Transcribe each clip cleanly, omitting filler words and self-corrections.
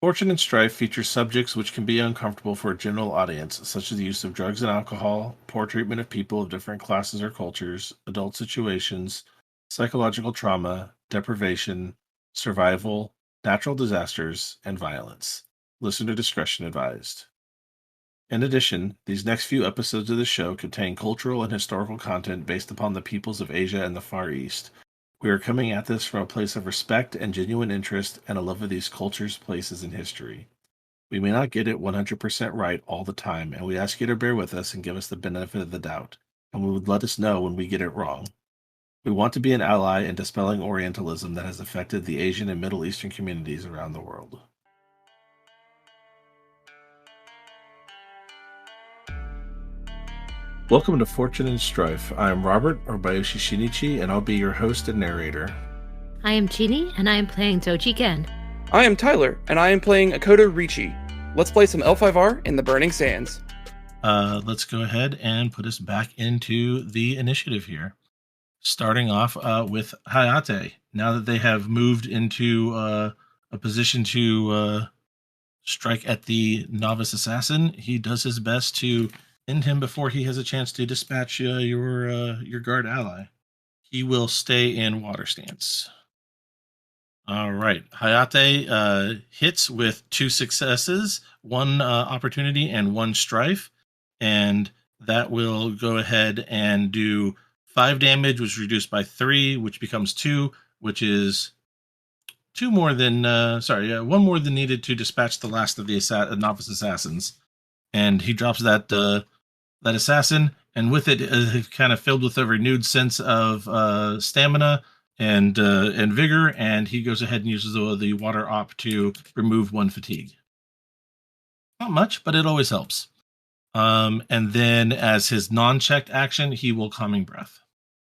Fortune and Strife features subjects which can be uncomfortable for a general audience, such as the use of drugs and alcohol, poor treatment of people of different classes or cultures, adult situations, psychological trauma, deprivation, survival, natural disasters, and violence. Listener discretion advised. In addition, these next few episodes of the show contain cultural and historical content based upon the peoples of Asia and the Far East. We are coming at this from a place of respect and genuine interest and a love of these cultures, places, and history. We may not get it 100% right all the time, and we ask you to bear with us and give us the benefit of the doubt, and we would let us know when we get it wrong. We want to be an ally in dispelling Orientalism that has affected the Asian and Middle Eastern communities around the world. Welcome to Fortune and Strife. I am Robert, or Bayoshi Shinichi, and I'll be your host and narrator. I am Chini, and I am playing Doji Gen. I am Tyler, and I am playing Akoto Richi. Let's play some L5R in the Burning Sands. Let's go ahead and put us back into the initiative here. Starting off with Hayate. Now that they have moved into a position to strike at the novice assassin, he does his best to end him before he has a chance to dispatch your guard ally. He will stay in water stance. All right. Hayate hits with 2 successes, 1 opportunity, and 1 strife. And that will go ahead and do 5 damage, which is reduced by 3, which becomes 2, which is 1 more than needed to dispatch the last of the novice assassins. And he drops that assassin, and with it kind of filled with a renewed sense of stamina and vigor, and he goes ahead and uses the water op to remove 1 fatigue. Not much, but it always helps. And then as his non-checked action, he will Calming Breath.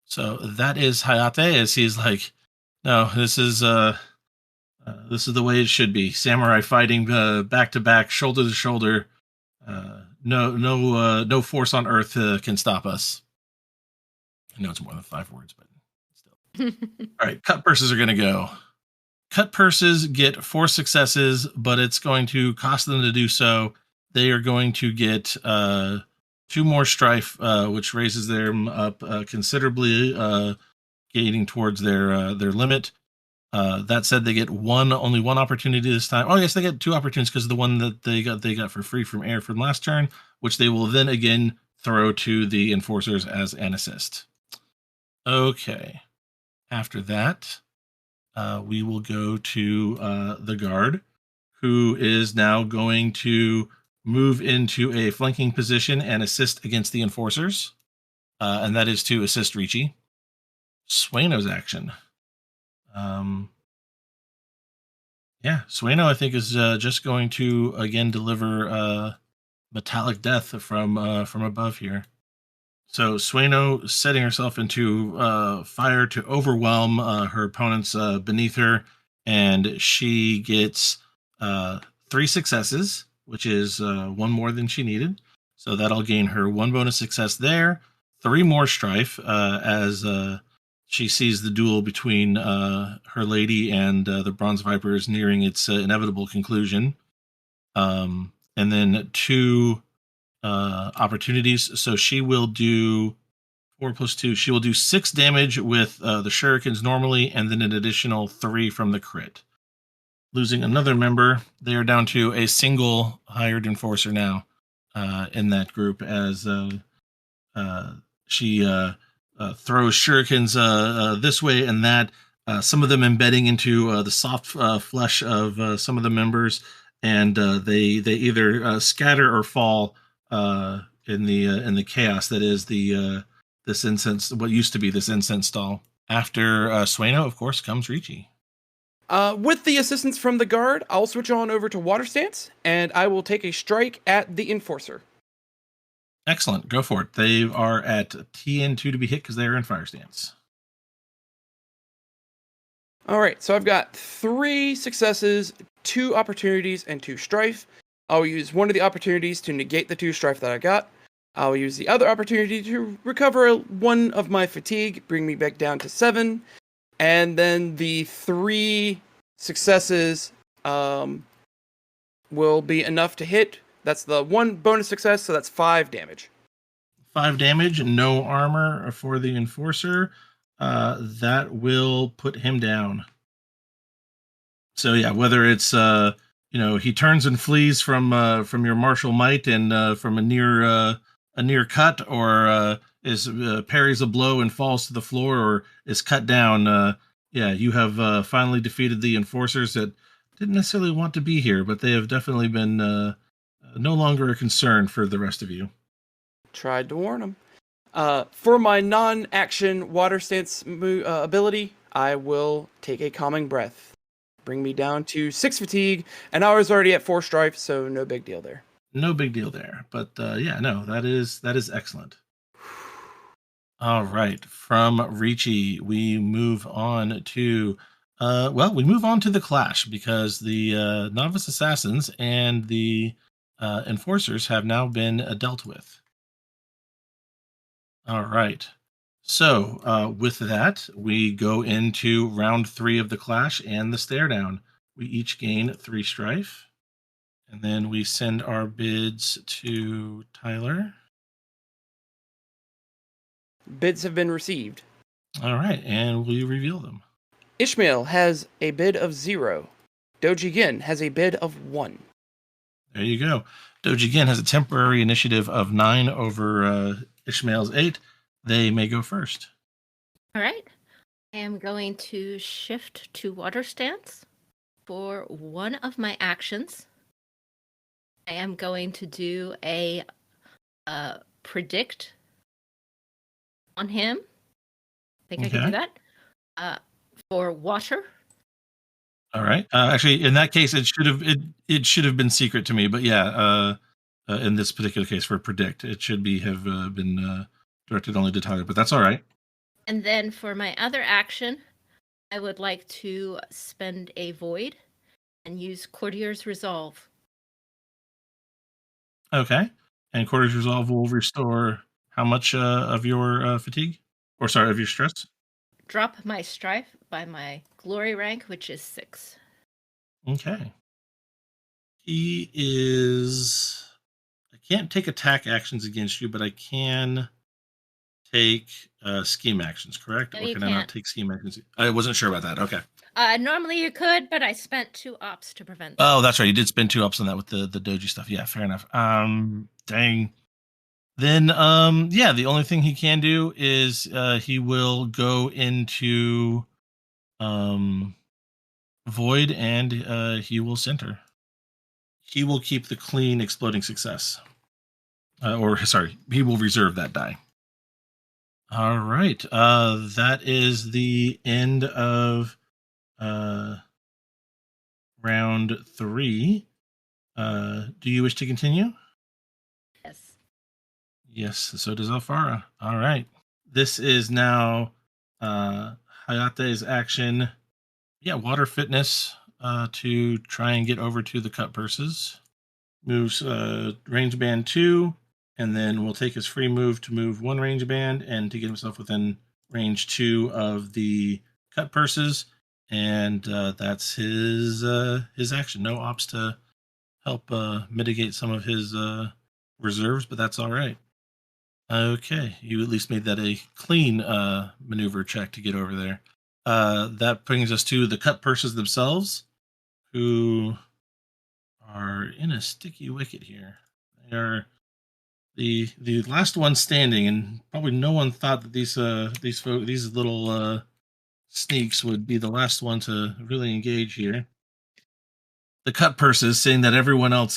So that is Hayate, as he's like, no, this is the way it should be. Samurai fighting back to back, shoulder to shoulder. No force on earth can stop us. I know it's more than 5 words, but still. All right, cut purses are going to go. Cut purses get 4 successes, but it's going to cost them to do so. They are going to get 2 more strife, which raises them up considerably, gaining towards their limit. That said, they get only one opportunity this time. Oh, yes, they get 2 opportunities because of the one that they got for free from air from last turn, which they will then again throw to the enforcers as an assist. Okay. After that, we will go to the guard, who is now going to move into a flanking position and assist against the enforcers. And that is to assist Richi. Sueno's action. Sueno, I think, is just going to again deliver metallic death from above here. So Sueno setting herself into fire to overwhelm her opponents beneath her, and she gets 3 successes, which is 1 more than she needed. So that'll gain her 1 bonus success there, 3 more strife as she sees the duel between her lady and the Bronze Vipers nearing its inevitable conclusion. And then 2 opportunities. So she will do 4 plus 2. She will do 6 damage with the shurikens normally, and then an additional 3 from the crit. Losing another member, they are down to a single hired enforcer now in that group, as she throws shurikens this way and that, some of them embedding into the soft flesh of some of the members, and they either scatter or fall in the chaos that is this incense, what used to be this incense stall. After Sueno, of course, comes Richi. With the assistance from the guard, I'll switch on over to water stance, and I will take a strike at the enforcer. Excellent. Go for it. They are at TN2 to be hit because they are in fire stance. All right, so I've got 3 successes, 2 opportunities, and 2 strife. I'll use one of the opportunities to negate the 2 strife that I got. I'll use the other opportunity to recover 1 of my fatigue, bring me back down to 7. And then the 3 successes will be enough to hit. That's the one bonus success, so that's 5 damage. 5 damage, no armor for the enforcer. That will put him down. So yeah, whether it's he turns and flees from your martial might and from a near cut, or is parries a blow and falls to the floor, or is cut down. You have finally defeated the enforcers that didn't necessarily want to be here, but they have definitely been no longer a concern for the rest of you. Tried to warn him. For my non-action water stance ability, I will take a calming breath. Bring me down to 6 fatigue, and I was already at 4 strife, so no big deal there. No big deal there. But that is excellent. All right. From Ricci, we move on to the clash, because the novice assassins and the enforcers have now been dealt with. All right. So with that, we go into round 3 of the clash and the stare down. We each gain 3 strife, and then we send our bids to Tyler. Bids have been received. All right, and we reveal them. Ishmael has a bid of 0. Doji Gin has a bid of 1. There you go. Doji Gin has a temporary initiative of 9 over Ishmael's 8. They may go first. All right. I am going to shift to water stance for one of my actions. I am going to do a predict on him. I think I can do that. For water. All right. Actually, in that case, it should have been secret to me. But yeah, in this particular case, for predict, it should have been directed only to Tyler. But that's all right. And then for my other action, I would like to spend a void and use Courtier's Resolve. Okay. And Courtier's Resolve will restore how much of your fatigue? Or sorry, of your stress? Drop my strife by my glory rank, which is 6. Okay. He is... I can't take attack actions against you, but I can take scheme actions, correct? No, or you can can't. I not take scheme actions? I wasn't sure about that. Okay. Normally you could, but I spent 2 ops to prevent that. Oh, that's right. You did spend 2 ops on that with the Doji stuff. Yeah, fair enough. Dang. Then, the only thing he can do is he will go into Void, and he will center. He will keep the clean exploding success. He will reserve that die. All right. That is the end of round 3. Do you wish to continue? Yes. Yes, so does Alfara. All right. This is now Hayate's action. Yeah, water fitness to try and get over to the cut purses. Moves range band 2, and then will take his free move to move 1 range band and to get himself within range 2 of the cut purses. And that's his action. No ops to help mitigate some of his reserves, but that's all right. Okay, you at least made that a clean maneuver check to get over there. That brings us to the cut purses themselves, who are in a sticky wicket here. They are the last one standing, and probably no one thought that these little sneaks would be the last one to really engage here. The cut purses, seeing that everyone else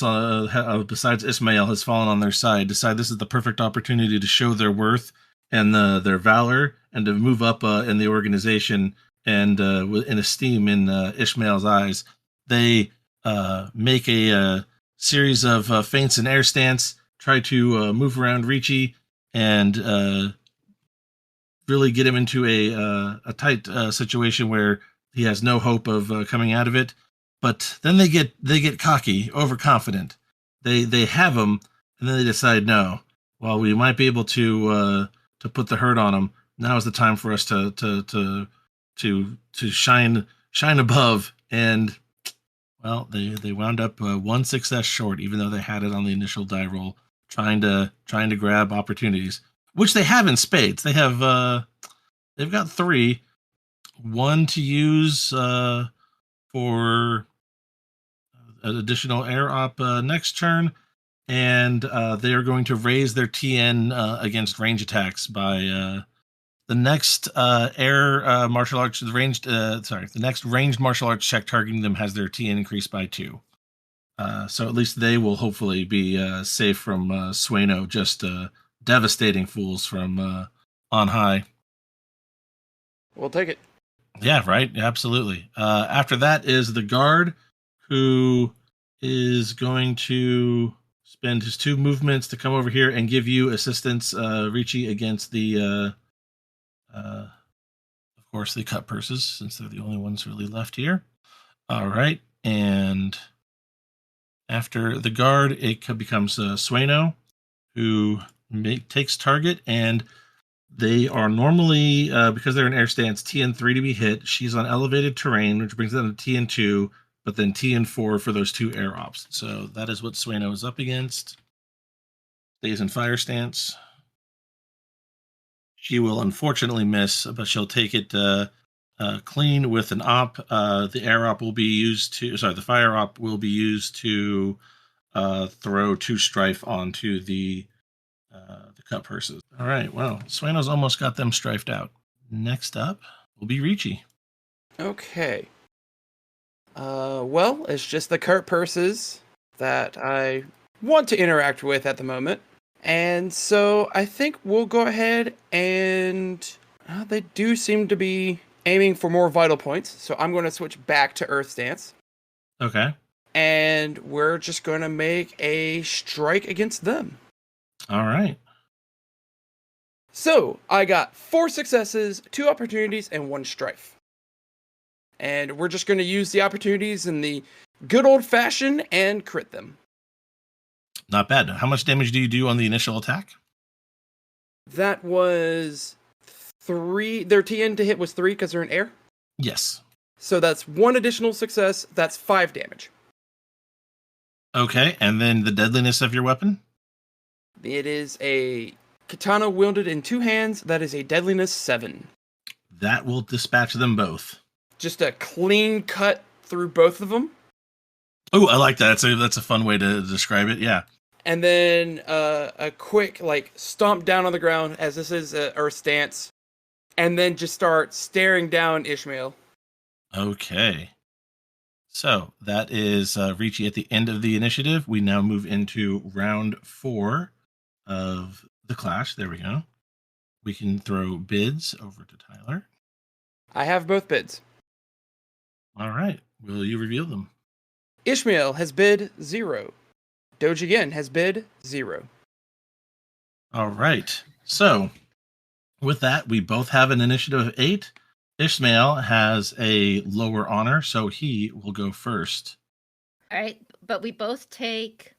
besides Ismail has fallen on their side, decide this is the perfect opportunity to show their worth and their valor, and to move up in the organization and in esteem in Ishmael's eyes. They make a series of feints and air stance, try to move around Ricci, and really get him into a tight situation where he has no hope of coming out of it. But then they get cocky, overconfident. They have him, and then they decide, no, well, we might be able to put the hurt on him. Now is the time for us to shine above. And Well, they wound up one success short, even though they had it on the initial die roll, trying to grab opportunities, which they have in spades. They've got three, one to use for an additional air op next turn, and they are going to raise their TN against range attacks by the next air martial arts. The next ranged martial arts check targeting them has their TN increased by 2. So at least they will hopefully be safe from Sueno just devastating fools from on high. We'll take it. Yeah, right. Absolutely. After that is the guard, who is going to spend his 2 movements to come over here and give you assistance, Ricci, against the, of course, the cut purses, since they're the only ones really left here. All right. And after the guard, it becomes Sueno, who takes target, and they are normally, because they're in air stance, TN3 to be hit. She's on elevated terrain, which brings them to TN2, but then TN4 for those 2 air ops. So that is what Sueno is up against. Stays in fire stance. She will unfortunately miss, but she'll take it clean with an op. The air op will be used to, the fire op will be used to throw 2 strife onto the cut purses. All right, well, Sueno's almost got them strifed out. Next up will be Ricci. Okay. Well, it's just the cart purses that I want to interact with at the moment. And so I think we'll go ahead and they do seem to be aiming for more vital points. So I'm going to switch back to Earth Stance. Okay. And we're just going to make a strike against them. All right. So I got 4 successes, 2 opportunities, and 1 strife. And we're just going to use the opportunities in the good old fashion and crit them. Not bad. How much damage do you do on the initial attack? That was 3. Their TN to hit was 3 because they're in air. Yes. So that's 1 additional success. That's 5 damage. Okay, and then the deadliness of your weapon? It is a katana wielded in 2 hands. That is a deadliness 7. That will dispatch them both. Just a clean cut through both of them. Oh, I like that. That's a fun way to describe it. Yeah. And then a quick stomp down on the ground, as this is Earth Stance, and then just start staring down Ishmael. Okay. So that is Ricci at the end of the initiative. We now move into round 4 of the clash. There we go. We can throw bids over to Tyler. I have both bids. All right. Will you reveal them? Ishmael has bid 0. Doji again has bid 0. All right. So with that, we both have an initiative of 8. Ishmael has a lower honor, so he will go first. All right, but we both take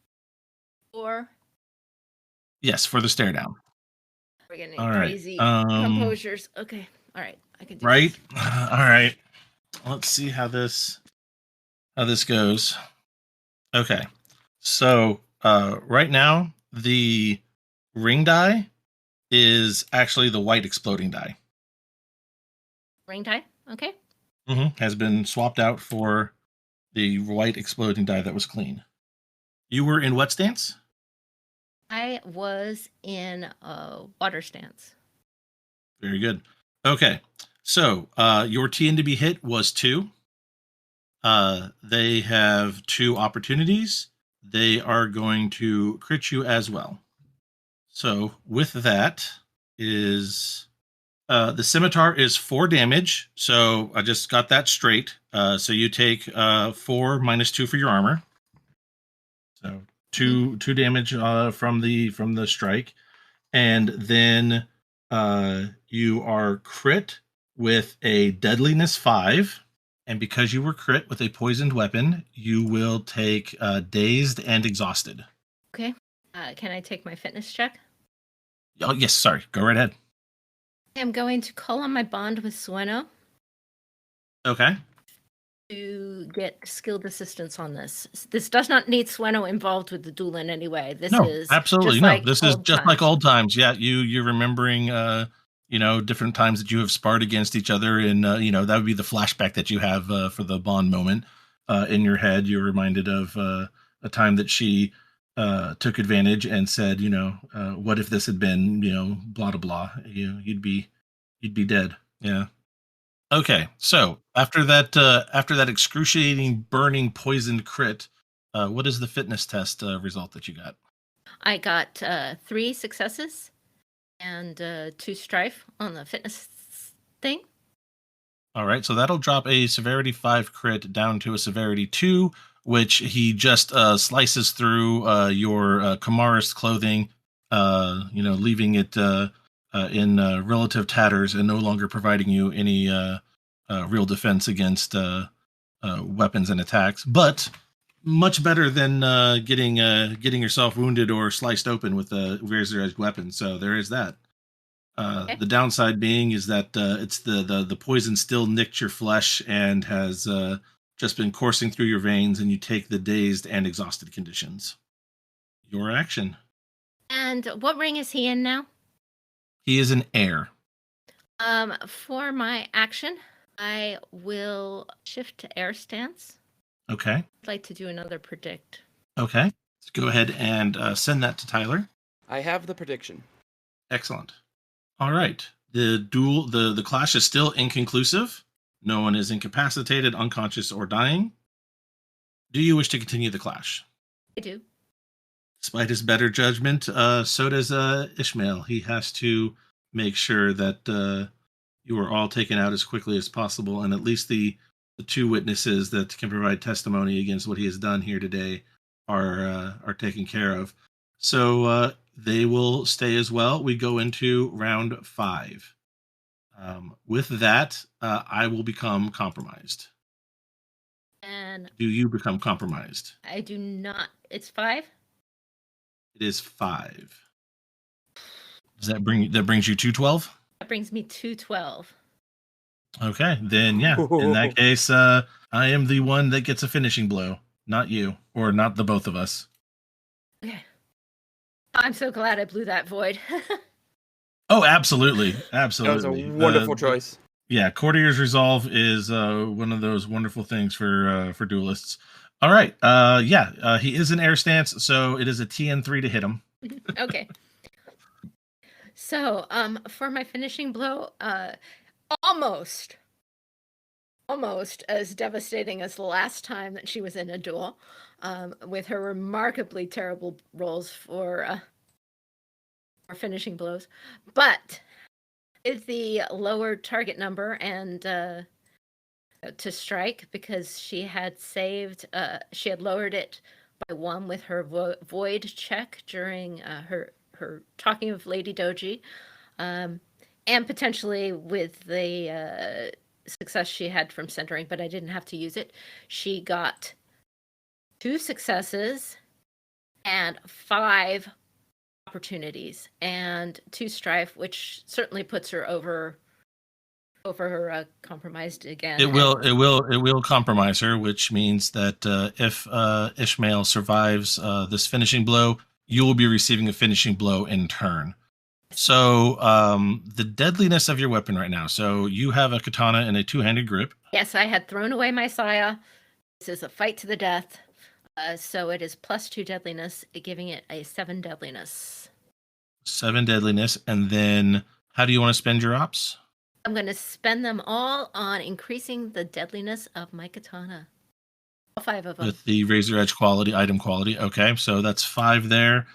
4. Yes, for the stare down. We're getting All right. crazy composures. Okay, all right, I can do right. this. All right. Let's see how this goes. Okay. So right now the ring die is actually the white exploding die. Ring die? Okay. Has been swapped out for the white exploding die that was clean. You were in what stance? I was in water stance. Very good. Okay. So your TN to be hit was 2. They have 2 opportunities. They are going to crit you as well. So with that is the scimitar is 4 damage. So I just got that straight. So you take 4 minus 2 for your armor. So 2 damage from the strike, and then you are crit with a deadliness 5. And because you were crit with a poisoned weapon, you will take dazed and exhausted. Okay. Can I take my fitness check? Oh, yes, sorry. Go right ahead. I'm going to call on my bond with Sueno. Okay. to get skilled assistance on this. This does not need Sweno involved with the duel in any way. This No, is absolutely just no. like This is old just like times. old times. Yeah, you're remembering, different times that you have sparred against each other, and that would be the flashback that you have for the Bond moment in your head. You're reminded of a time that she took advantage and said, what if this had been, blah blah blah. You'd be dead. Yeah. Okay, so after that excruciating, burning, poisoned crit, what is the fitness test result that you got? I got 3 successes and 2 strife on the fitness thing. All right, so that'll drop a severity 5 crit down to a severity 2, which he just slices through your Kamaris clothing, leaving it in relative tatters and no longer providing you any real defense against weapons and attacks. But much better than getting yourself wounded or sliced open with a razor-edged weapon. So there is that. Okay. The downside being is that it's the poison still nicked your flesh and has just been coursing through your veins, and you take the dazed and exhausted conditions. Your action. And what ring is he in now? He is an heir. For my action, I will shift to air stance. Okay. I'd like to do another predict. Okay. Let's go ahead and send that to Tyler. I have the prediction. Excellent. All right. The clash is still inconclusive. No one is incapacitated, unconscious, or dying. Do you wish to continue the clash? I do. Despite his better judgment, so does Ishmael. He has to make sure that you are all taken out as quickly as possible, and at least the 2 witnesses that can provide testimony against what he has done here today are taken care of. So they will stay as well. We go into round 5. With that, I will become compromised. And Do you become compromised? I do not. It's 5? It is 5. Does that brings you to 12? That brings me to 12. Okay, then yeah. In that case, I am the one that gets a finishing blow, not you, or not the both of us. Okay. I'm so glad I blew that void. Oh, absolutely, That absolutely. was a wonderful choice. Yeah, Courtier's Resolve is one of those wonderful things for duelists. All right, he is in air stance, so it is a TN3 to hit him. Okay. So, for my finishing blow, almost as devastating as the last time that she was in a duel, with her remarkably terrible rolls for finishing blows, but with the lower target number and to strike, because she had lowered it by 1 with her void check during her talking of Lady Doji, and potentially with the success she had from centering, but I didn't have to use it. She got 2 successes and 5 opportunities and 2 strife, which certainly puts her over her compromised again. It will compromise her, which means that if Ishmael survives this finishing blow, you will be receiving a finishing blow in turn. So the deadliness of your weapon right now. So you have a katana in a 2-handed grip. Yes, I had thrown away my saya. This is a fight to the death. So it is +2 deadliness, giving it a 7 deadliness. 7 deadliness. And then how do you want to spend your ops? I'm going to spend them all on increasing the deadliness of my katana. All 5 of them. With the razor edge item quality. Okay, so that's 5 there.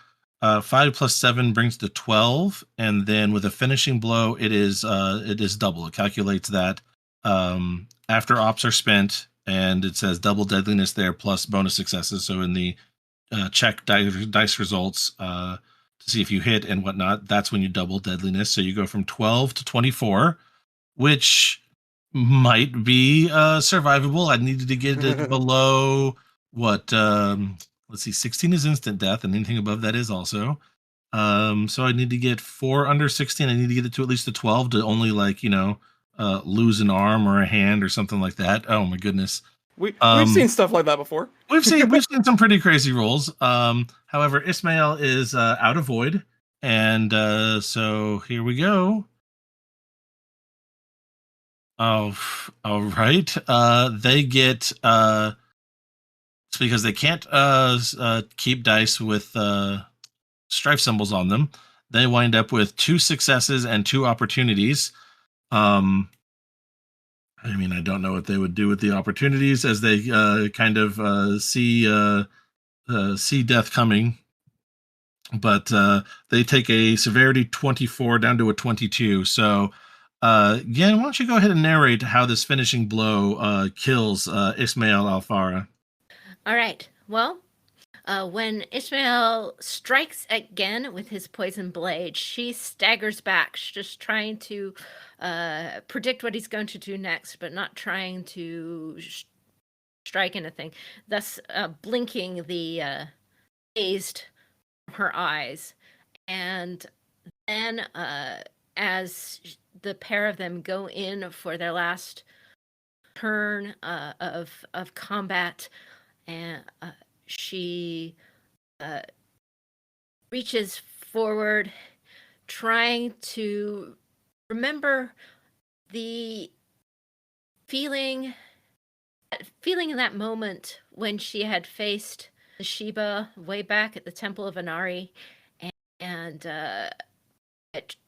5 plus 7 brings to 12. And then with a finishing blow, it is double. It calculates that after ops are spent, and it says double deadliness there plus bonus successes. So in the check dice results to see if you hit and whatnot, that's when you double deadliness. So you go from 12 to 24, which might be survivable. I needed to get it below what? Let's see, 16 is instant death, and anything above that is also. So I need to get 4 under 16. I need to get it to at least a 12 to only lose an arm or a hand or something like that. Oh my goodness. We've seen stuff like that before. We've seen some pretty crazy rolls. However, Ismail is out of void, and so here we go. Oh, all right. They get it's because they can't keep dice with strife symbols on them. They wind up with 2 successes and 2 opportunities. I mean, I don't know what they would do with the opportunities as they kind of see death coming, but they take a severity 24 down to a 22. So, Gan, why don't you go ahead and narrate how this finishing blow kills Ismail Alfara? All right. Well, when Ismail strikes again with his poison blade, she staggers back, just trying to predict what he's going to do next, but not trying to strike anything, thus blinking the dazed from her eyes. And then as the pair of them go in for their last turn of combat, and she reaches forward, trying to remember the feeling in that moment when she had faced the Sheba way back at the Temple of Inari, and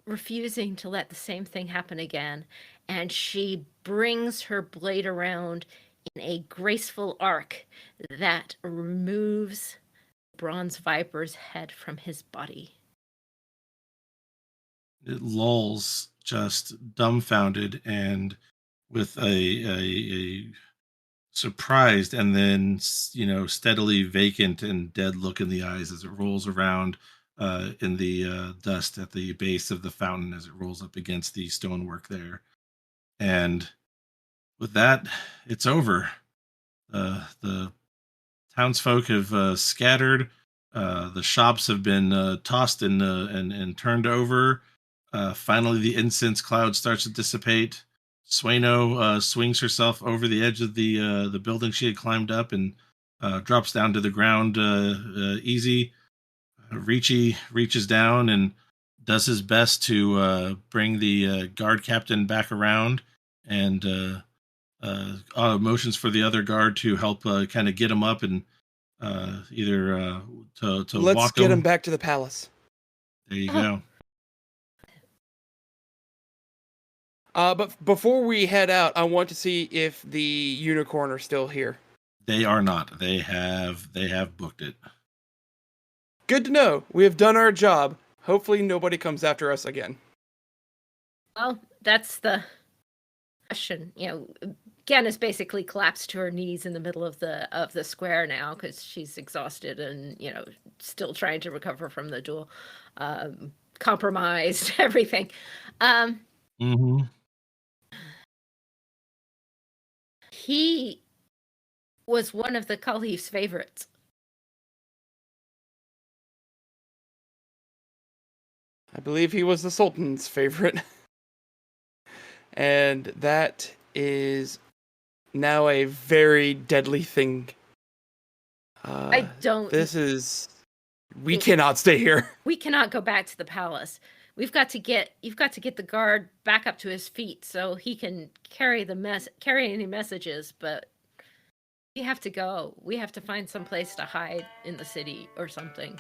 refusing to let the same thing happen again. And she brings her blade around in a graceful arc that removes the bronze viper's head from his body. It lulls, just dumbfounded and with a surprised and then steadily vacant and dead look in the eyes as it rolls around in the dust at the base of the fountain as it rolls up against the stonework there. And with that, it's over. The townsfolk have scattered. The shops have been tossed and turned over. Finally, the incense cloud starts to dissipate. Sueno swings herself over the edge of the building she had climbed up and drops down to the ground easy. Ricci reaches down and does his best to bring the guard captain back around and motions for the other guard to help kind of get him up and either to let's walk get him back to the palace. There you go. But before we head out, I want to see if the unicorn are still here. They are not. They have booked it. Good to know. We have done our job. Hopefully nobody comes after us again. Well, that's the question. Gan is basically collapsed to her knees in the middle of the square now because she's exhausted and still trying to recover from the duel, compromised, everything. He was one of the Caliph's favorites. I believe he was the Sultan's favorite. And that is now a very deadly thing. We cannot stay here. We cannot go back to the palace. You've got to get the guard back up to his feet so he can carry any messages, but we have to go. We have to find some place to hide in the city or something.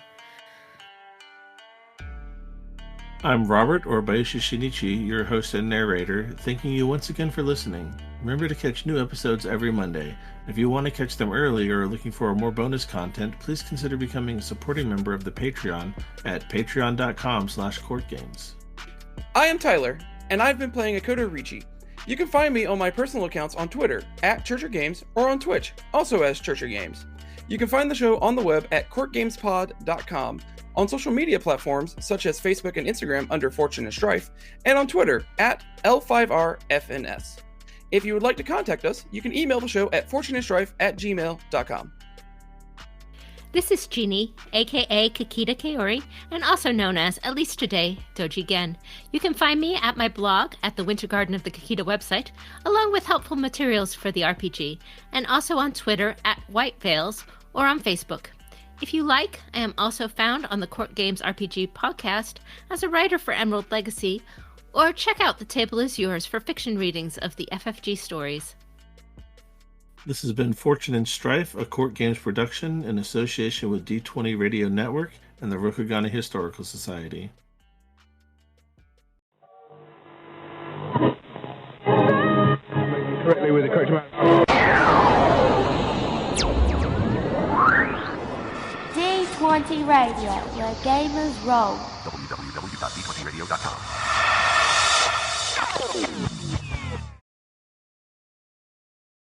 I'm Robert, or Bayoshi Shinichi, your host and narrator, thanking you once again for listening. Remember to catch new episodes every Monday. If you want to catch them early or are looking for more bonus content, please consider becoming a supporting member of the Patreon at patreon.com/courtgames. I am Tyler, and I've been playing Akoto Ricci. You can find me on my personal accounts on Twitter at ChurcherGames or on Twitch, also as ChurcherGames. You can find the show on the web at courtgamespod.com, on social media platforms such as Facebook and Instagram under Fortune and Strife, and on Twitter at L5RFNS. If you would like to contact us, you can email the show at fortuneandstrife@gmail.com. This is Jeannie, aka Kikita Kaori, and also known as, at least today, Doji Gen. You can find me at my blog at the Winter Garden of the Kikita website, along with helpful materials for the RPG, and also on Twitter at White Veils or on Facebook. If you like, I am also found on the Court Games RPG podcast as a writer for Emerald Legacy, or check out The Table Is Yours for fiction readings of the FFG stories. This has been Fortune and Strife, a Court Games production in association with D20 Radio Network and the Rokugana Historical Society. Correctly with the correct amount. D20 Radio, where gamers roll. www.d20radio.com